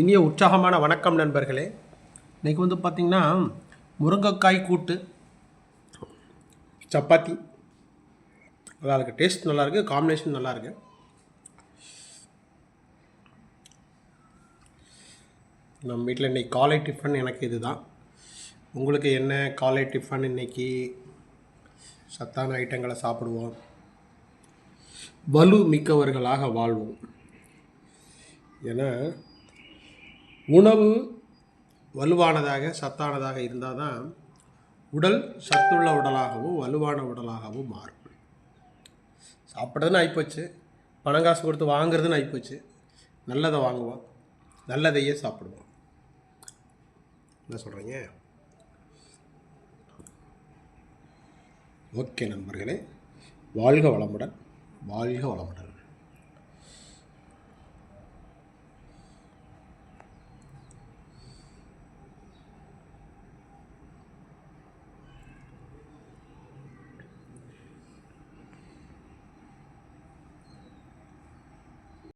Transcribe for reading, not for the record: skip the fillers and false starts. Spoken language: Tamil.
இனிய உற்சாகமான வணக்கம் நண்பர்களே. இன்றைக்கி பார்த்திங்கன்னா முருங்கைக்காய் கூட்டு சப்பாத்தி நல்லா இருக்குது. டேஸ்ட் நல்லாயிருக்கு, காம்பினேஷன் நல்லாயிருக்கு. நம்ம வீட்டில் இன்றைக்கி காலை டிஃபன் எனக்கு இது தான். உங்களுக்கு என்ன காலை டிஃபன்? இன்றைக்கி சத்தான ஐட்டங்களை சாப்பிடுவோம், வலு மிக்கவர்களாக வாழ்வோம். ஏன்னா உணவு வலுவானதாக சத்தானதாக இருந்தால் தான் உடல் சத்துள்ள உடலாகவும் வலுவான உடலாகவும் மாறும். சாப்பிட்றதுன்னு ஆகிப்போச்சு, பணம் காசு கொடுத்து வாங்குறதுன்னு ஆகிப்போச்சு. நல்லதை வாங்குவோம், நல்லதையே சாப்பிடுவோம். என்ன சொல்கிறீங்க? ஓகே நண்பர்களே, வாழ்க வளமுடன், வாழ்க வளமுடன்.